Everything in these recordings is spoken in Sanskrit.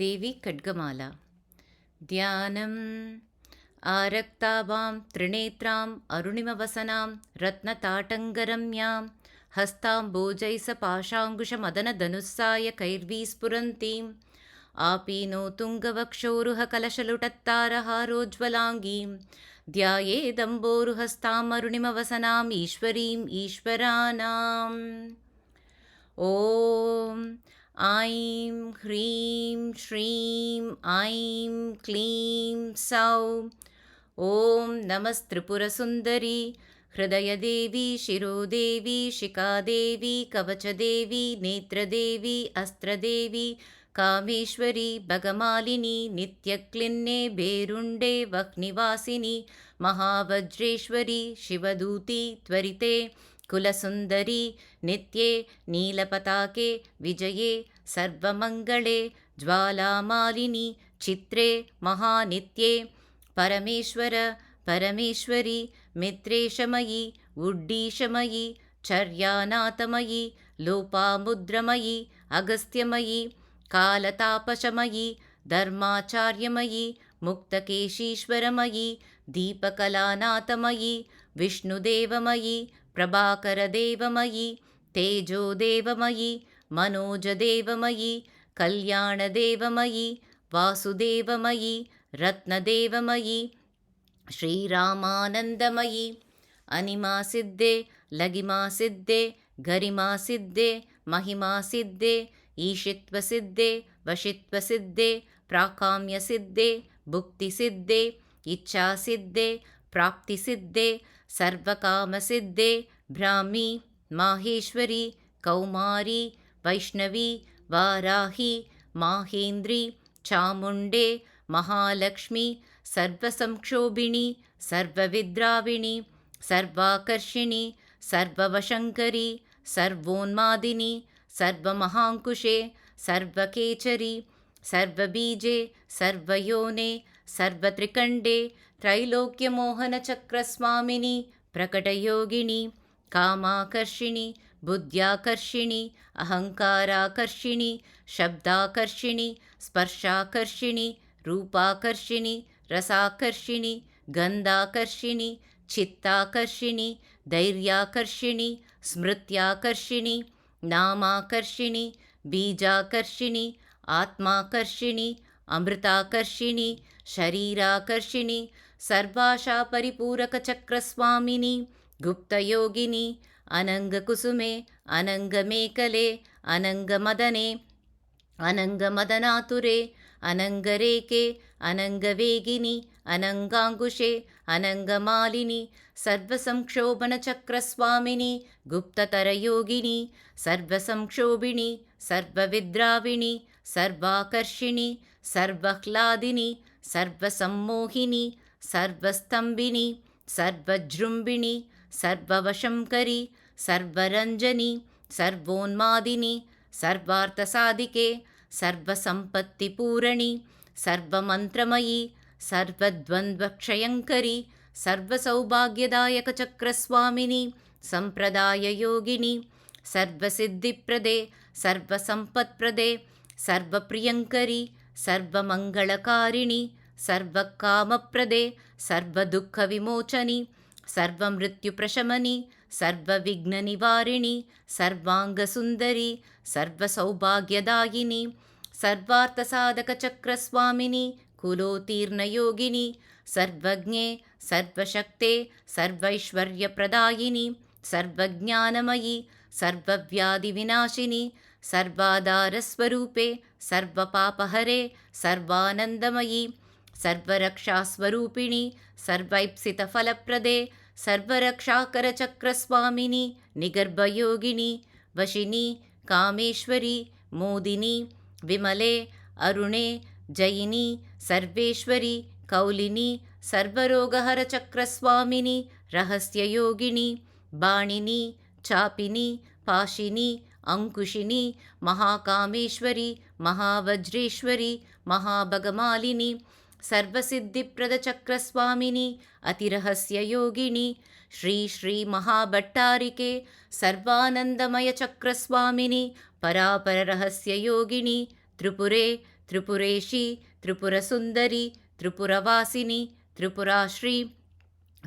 देवी खड्गमाला। ध्यानम् आरक्ताभां त्रिनेत्राम् अरुणिमवसनां रत्नताटङ्गरम्यां हस्ताम्बोजैसपाशाङ्कुशमदनधनुस्सायकैर्विस्फुरन्तीम् आपीनो तुङ्गवक्षोरुहकलशलुटत्तारहारोज्ज्वलाङ्गीं ध्यायेदम्बोरुहस्तामरुणिमवसनाम् ईश्वरीम् ईश्वराणाम्। ॐ ऐं ह्रीं श्रीं ऐं क्लीं सौः। ॐ नमस्त्रिपुरसुन्दरी हृदयदेवी शिरोदेवी शिखादेवी कवचदेवी नेत्रदेवी अस्त्रदेवी कामेश्वरी भगमालिनी नित्यक्लिन्ने भेरुण्डे वह्निवासिनी महावज्रेश्वरी शिवदूती त्वरिते कुलसुन्दरी नित्ये नीलपताके विजये सर्वमङ्गले ज्वालामालिनी चित्रे महानित्ये परमेश्वर परमेश्वरी मित्रेशमयी उड्डीशमयी चर्यानाथमयी लोपामुद्रमयी अगस्त्यमयी कालतापशमयी धर्माचार्यमयी मुक्तकेशीश्वरमयी दीपकलानाथमयी विष्णुदेवमयी प्रभाकरदेवमयी तेजोदेवमयी मनोजदेवमयी कल्याणदेवमयी वासुदेवमयी रत्नदेवमयी श्रीरामानन्दमयी अनिमासिद्धे लगिमासिद्धे गरिमासिद्धे महिमासिद्धे ईशित्वसिद्धे वशित्वसिद्धे प्राकाम्यसिद्धे भुक्तिसिद्धे इच्छासिद्धे प्राप्तिसिद्धे सर्वकामसिद्धे ब्राह्मी माहेश्वरी कौमारी वैष्णवी वाराही माहेन्द्री चामुण्डे महालक्ष्मी सर्वसंक्षोभिणी सर्वविद्राविणी सर्वाकर्षिणी सर्ववशङ्करी सर्वोन्मादिनी सर्वमहाङ्कुशे सर्वकेचरी सर्वबीजे सर्वयोने सर्वत्रिकण्डे त्रैलोक्यमोहनचक्रस्वामिनी प्रकटयोगिनी कामाकर्षिणी बुद्ध्याकर्षिणी अहङ्काराकर्षिणी शब्दाकर्षिणी स्पर्शाकर्षिणी रूपाकर्षिणी रसाकर्षिणी गन्धाकर्षिणी चित्ताकर्षिणी धैर्याकर्षिणी स्मृत्याकर्षिणी नामाकर्षिणी बीजाकर्षिणी आत्माकर्षिणी अमृताकर्षिणी शरीराकर्षिणी सर्वाशा परिपूरकचक्रस्वामिनी गुप्तयोगिनी अनङ्गकुसुमे अनङ्गमेकले अनङ्गमदने अनङ्गमदनातुरे अनङ्गरेके अनङ्गवेगिनी अनङ्गाङ्कुशे अनङ्गमालिनी सर्वसंक्षोभनचक्रस्वामिनी गुप्ततरयोगिनी सर्वसंक्षोभिणी सर्वविद्राविणी सर्वाकर्षिणी सर्वह्लादिनी सर्वसम्मोहिनी सर्वस्थम्भिनी सर्वजृम्भिणी सर्ववशङ्करी सर्वरञ्जनी सर्वोन्मादिनी सर्वार्थसाधिके सर्वसम्पत्तिपूरणी सर्वमन्त्रमयी सर्वद्वन्द्वक्षयङ्करी सर्वसौभाग्यदायकचक्रस्वामिनी सम्प्रदाययोगिनी सर्वसिद्धिप्रदे सर्वसम्पत्प्रदे सर्वप्रियङ्करी सर्वमङ्गलकारिणी सर्वकामप्रदे सर्वदुःखविमोचनी सर्वमृत्युप्रशमनी सर्वविघ्ननिवारिणी सर्वाङ्गसुन्दरी सर्वसौभाग्यदायिनी सर्वार्थसाधकचक्रस्वामिनी कुलोत्तीर्णयोगिनी सर्वज्ञे सर्वशक्ते सर्वैश्वर्यप्रदायिनी सर्वज्ञानमयी सर्वव्याधिविनाशिनी सर्वाधारस्वरूपे सर्वपापहरे सर्वानन्दमयी सर्वरक्षास्वरूपिणी सर्वैप्सितफलप्रदे सर्वरक्षाकरचक्रस्वामिनी निगर्भयोगिनी वशिनी कामेश्वरी मोदिनी विमले अरुणे जयिनी सर्वेश्वरी कौलिनी सर्वरोगहरचक्रस्वामिनी रहस्ययोगिनी बाणिनी चापिनी पाशिनी अंकुशिनी महाकामेश्वरी महावज्रेश्वरी महाभगमालिनी सर्वसिद्धिप्रदचक्रस्वामिनी अतिरहस्ययोगिनी श्री श्री महाभट्टारिके सर्वानन्दमयचक्रस्वामिनी परापररहस्ययोगिनी त्रिपुरे त्रिपुरेशी त्रिपुरसुन्दरी त्रिपुरवासिनी त्रिपुराश्री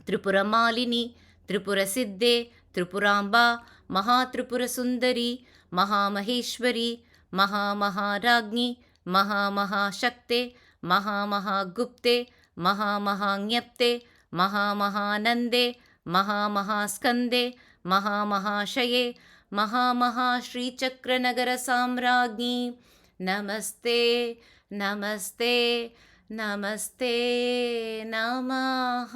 त्रिपुरमालिनी त्रिपुरसिद्धे त्रिपुराम्बा महात्रिपुरसुन्दरी महामहेश्वरी महामहाराज्ञी महामहाशक्ते महामहागुप्ते महामहाज्ञप्ते महामहानन्दे महामहास्कन्दे महामहाशये महामहाश्रीचक्रनगरसाम्राज्ञी नमस्ते नमस्ते नमस्ते नमः।